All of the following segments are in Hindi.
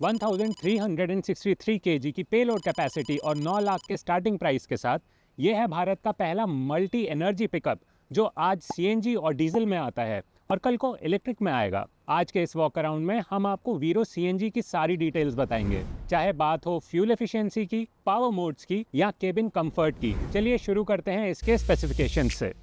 1363 केजी की पेलोड कैपेसिटी और 9 लाख के स्टार्टिंग प्राइस के साथ ये है भारत का पहला मल्टी एनर्जी पिकअप जो आज सीएनजी और डीजल में आता है और कल को इलेक्ट्रिक में आएगा। आज के इस वॉक अराउंड में हम आपको वीरो सीएनजी की सारी डिटेल्स बताएंगे, चाहे बात हो फ्यूल एफिशिएंसी की, पावर मोड्स की या केबिन कंफर्ट की। चलिए शुरू करते हैं इसके स्पेसिफिकेशन से।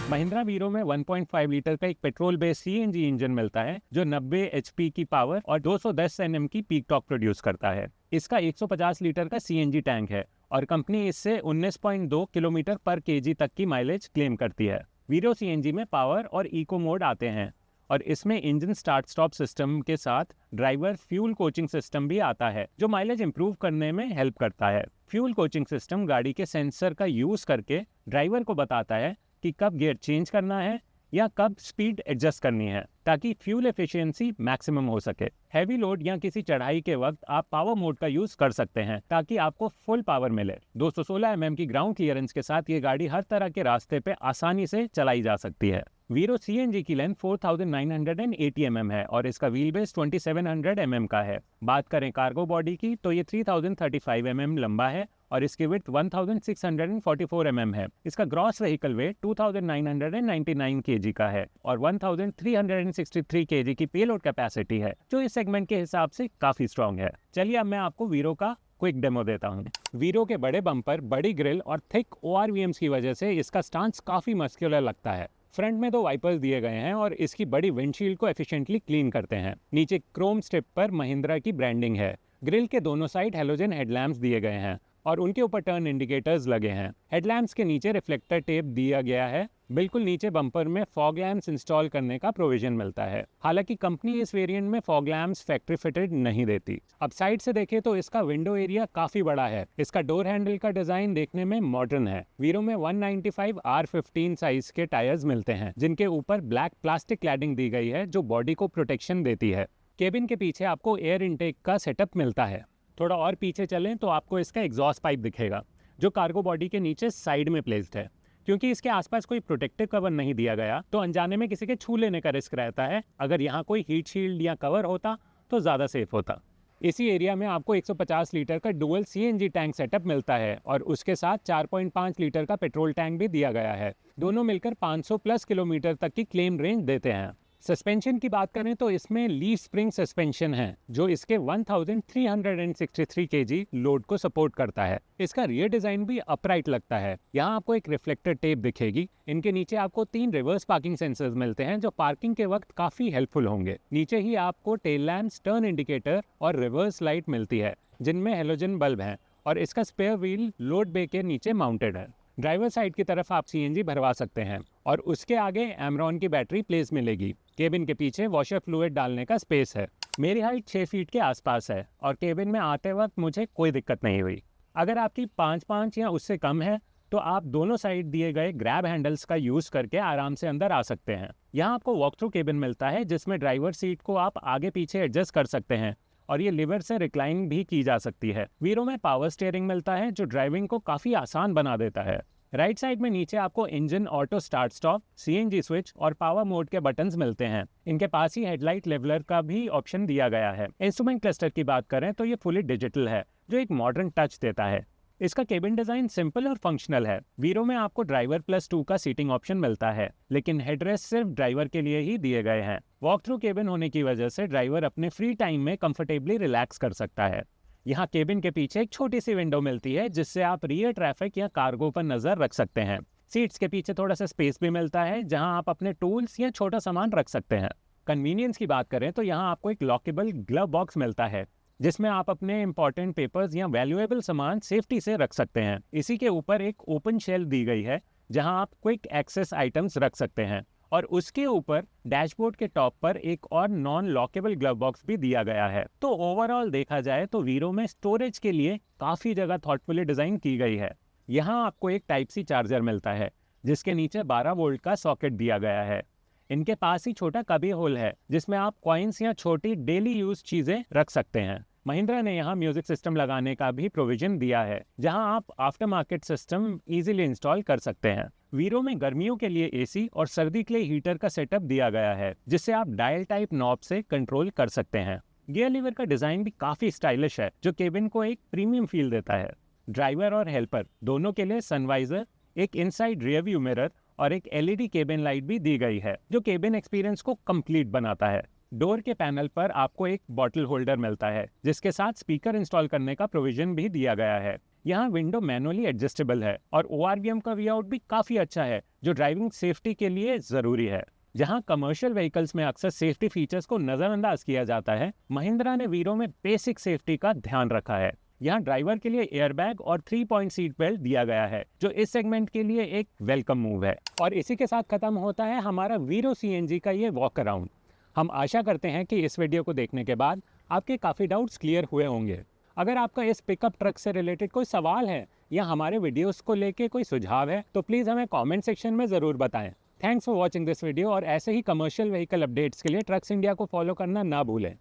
महिंद्रा वीरो में 1.5 लीटर का एक पेट्रोल बेस्ड सीएनजी इंजन मिलता है जो 90 एचपी की पावर और 210 एनएम की पीक टॉर्क प्रोड्यूस करता है। इसका 150 लीटर का सीएनजी टैंक है और कंपनी इससे 19.2 किलोमीटर पर केजी तक की माइलेज क्लेम करती है। वीरो सीएनजी में पावर और इको मोड आते हैं और इसमें इंजन स्टार्ट स्टॉप सिस्टम के साथ ड्राइवर फ्यूल कोचिंग सिस्टम भी आता है जो माइलेज इंप्रूव करने में हेल्प करता है। फ्यूल कोचिंग सिस्टम गाड़ी के सेंसर का यूज करके ड्राइवर को बताता है कि कब गियर चेंज करना है या कब स्पीड एडजस्ट करनी है ताकि फ्यूल एफिशिएंसी मैक्सिमम हो सके। हैवी लोड या किसी चढ़ाई के वक्त आप पावर मोड का यूज कर सकते हैं ताकि आपको फुल पावर मिले। 216 एमएम की ग्राउंड क्लियरेंस के साथ ये गाड़ी हर तरह के रास्ते पे आसानी से चलाई जा सकती है। वीरो सीएनजी की लेंथ 4980 mm है और इसका व्हील बेस 2700 mm का है। बात करें कार्गो बॉडी की तो ये 3035 mm लंबा है और इसकी विड्थ 1644 mm है। इसका ग्रॉस व्हीकल वेट 2999 kg का है और 1363 kg की पेलोड कैपेसिटी है जो इस सेगमेंट के हिसाब से काफी स्ट्रॉन्ग है। चलिए अब मैं आपको वीरो का क्विक डेमो देता हूँ। वीरो के बड़े बम्पर, बड़ी ग्रिल और थिक ORVMs की वजह से इसका स्टांस काफी मस्कुलर लगता है। फ्रंट में 2 वाइपर्स दिए गए हैं और इसकी बड़ी विंडशील्ड को एफिशिएंटली क्लीन करते हैं। नीचे क्रोम स्ट्रिप पर महिंद्रा की ब्रांडिंग है। ग्रिल के दोनों साइड हेलोजन हेडलैम्प्स दिए गए हैं और उनके ऊपर टर्न इंडिकेटर्स लगे हैं। हेडलैम्प्स के नीचे रिफ्लेक्टर टेप दिया गया है। बिल्कुल नीचे बम्पर में फॉग लैम्प्स इंस्टॉल करने का प्रोविजन मिलता है। हालांकि कंपनी इस वेरिएंट में फॉग लैम्प्स फैक्ट्री फिटेड नहीं देती। अब साइड से देखें तो इसका विंडो एरिया काफी बड़ा है। इसका डोर हैंडल का डिजाइन देखने में मॉडर्न है। वीरो में 195 R15 साइज के टायर्स मिलते हैं जिनके ऊपर ब्लैक प्लास्टिक क्लैडिंग दी गई है जो बॉडी को प्रोटेक्शन देती है। केबिन के पीछे आपको एयर इनटेक का सेटअप मिलता है। थोड़ा और पीछे चलें तो आपको इसका एग्जॉस्ट पाइप दिखेगा जो कार्गो बॉडी के नीचे साइड में प्लेस्ड है। क्योंकि इसके आसपास कोई प्रोटेक्टिव कवर नहीं दिया गया तो अनजाने में किसी के छू लेने का रिस्क रहता है। अगर यहाँ कोई हीट शील्ड या कवर होता तो ज़्यादा सेफ होता। इसी एरिया में आपको 150 लीटर का डुअल सीएनजी टैंक सेटअप मिलता है और उसके साथ 4.5 लीटर का पेट्रोल टैंक भी दिया गया है। दोनों मिलकर 500 प्लस किलोमीटर तक की क्लेम रेंज देते हैं। सस्पेंशन की बात करें तो इसमें लीफ स्प्रिंग सस्पेंशन है जो इसके 1363 kg लोड को सपोर्ट करता है। इसका रियर डिजाइन भी अपराइट लगता है। यहाँ आपको एक रिफ्लेक्टर टेप दिखेगी। इनके नीचे आपको 3 रिवर्स पार्किंग सेंसर्स मिलते हैं जो पार्किंग के वक्त काफी हेल्पफुल होंगे। नीचे ही आपको टेल लैम्प्स, टर्न इंडिकेटर और रिवर्स लाइट मिलती है जिनमें हेलोजन बल्ब हैं और इसका स्पेयर व्हील लोड बे के नीचे माउंटेड है। ड्राइवर साइड की तरफ आप सीएनजी भरवा सकते हैं और उसके आगे एमरॉन की बैटरी प्लेस मिलेगी। केबिन के पीछे वॉशर फ्लूइड डालने का स्पेस है। मेरी हाइट 6 फीट के आसपास है और केबिन में आते वक्त मुझे कोई दिक्कत नहीं हुई। अगर आपकी 5'5" या उससे कम है तो आप दोनों साइड दिए गए ग्रैब हैंडल्स का यूज करके आराम से अंदर आ सकते हैं। यहाँ आपको वॉक थ्रू केबिन मिलता है जिसमें ड्राइवर सीट को आप आगे पीछे एडजस्ट कर सकते हैं और ये लिवर से रिक्लाइन भी की जा सकती है। वीरो में पावर स्टीयरिंग मिलता है जो ड्राइविंग को काफी आसान बना देता है। राइट साइड में नीचे आपको engine auto start stop, CNG switch और पावर मोड के बटन्स मिलते हैं। इनके पास ही हेडलाइट लेवलर का भी ऑप्शन दिया गया है। इंस्ट्रूमेंट क्लस्टर की बात करें तो ये फुली डिजिटल है जो एक मॉडर्न टच देता है। इसका केबिन डिजाइन सिंपल और फंक्शनल है। वीरो में आपको ड्राइवर +2 का सीटिंग ऑप्शन मिलता है लेकिन हेडरेस्ट सिर्फ ड्राइवर के लिए ही दिए गए हैं। वॉक थ्रू केबिन होने की वजह से ड्राइवर अपने फ्री टाइम में कंफर्टेबली रिलैक्स कर सकता है। यहाँ केबिन के पीछे एक छोटी सी विंडो मिलती है जिससे आप रियर ट्रैफिक या कार्गो पर नजर रख सकते हैं। सीट्स के पीछे थोड़ा सा स्पेस भी मिलता है जहाँ आप अपने टूल्स या छोटा सामान रख सकते हैं। कन्वीनियंस की बात करें तो यहाँ आपको एक लॉकेबल ग्लव बॉक्स मिलता है जिसमें आप अपने इंपॉर्टेंट पेपर्स या वैल्यूएबल सामान सेफ्टी से रख सकते हैं। इसी के ऊपर एक ओपन शेल्फ दी गई है जहाँ आप क्विक एक्सेस आइटम्स रख सकते हैं और उसके ऊपर डैशबोर्ड के टॉप पर एक और नॉन लॉकेबल ग्लव बॉक्स भी दिया गया है। तो ओवरऑल देखा जाए तो वीरो में स्टोरेज के लिए काफी जगह थॉटफुली डिजाइन की गई है। यहाँ आपको एक टाइप सी चार्जर मिलता है जिसके नीचे 12 वोल्ट का सॉकेट दिया गया है। इनके पास ही छोटा कभी होल है जिसमें आप कॉइन्स या छोटी डेली यूज चीजें रख सकते हैं। महिंद्रा ने यहाँ म्यूजिक सिस्टम लगाने का भी प्रोविजन दिया है, जहाँ आप after market system easily install कर सकते हैं। वीरो में गर्मियों के लिए एसी और सर्दी के लिए हीटर का सेटअप दिया गया है, जिससे आप डायल टाइप नॉब से कंट्रोल कर सकते हैं। गियर लीवर का डिजाइन भी काफी स्टाइलिश है, जो केबिन को एक प्रीमियम फील देता है। ड्राइवर और हेल्पर दोनों के लिए सनवाइजर, एक इनसाइड रियर व्यू मिरर और एक एलईडी केबिन लाइट भी दी गई है, जो केबिन एक्सपीरियंस को कंप्लीट बनाता है। डोर के पैनल पर आपको एक बॉटल होल्डर मिलता है, जिसके साथ स्पीकर इंस्टॉल करने का प्रोविजन भी दिया गया है। यहाँ विंडो मैनुअली एडजस्टेबल है और ORVM का वी-आउट भी काफी अच्छा है, जो ड्राइविंग सेफ्टी के लिए जरूरी है। जहाँ कमर्शियल व्हीकल्स में अक्सर सेफ्टी फीचर्स को नजरअंदाज किया जाता है, महिंद्रा ने वीरो में बेसिक सेफ्टी का ध्यान रखा है। यहाँ ड्राइवर के लिए एयरबैग और 3-पॉइंट सीट बेल्ट दिया गया है, जो इस सेगमेंट के लिए एक वेलकम मूव है। और इसी के साथ खत्म होता है हमारा वीरो CNG का ये वॉक अराउंड। हम आशा करते हैं कि इस वीडियो को देखने के बाद आपके काफ़ी डाउट्स क्लियर हुए होंगे। अगर आपका इस पिकअप ट्रक से रिलेटेड कोई सवाल है या हमारे वीडियोस को लेके कोई सुझाव है, तो प्लीज़ हमें कमेंट सेक्शन में ज़रूर बताएं। Thanks for watching this video और ऐसे ही कमर्शियल व्हीकल अपडेट्स के लिए ट्रक्स इंडिया को फॉलो करना ना भूलें।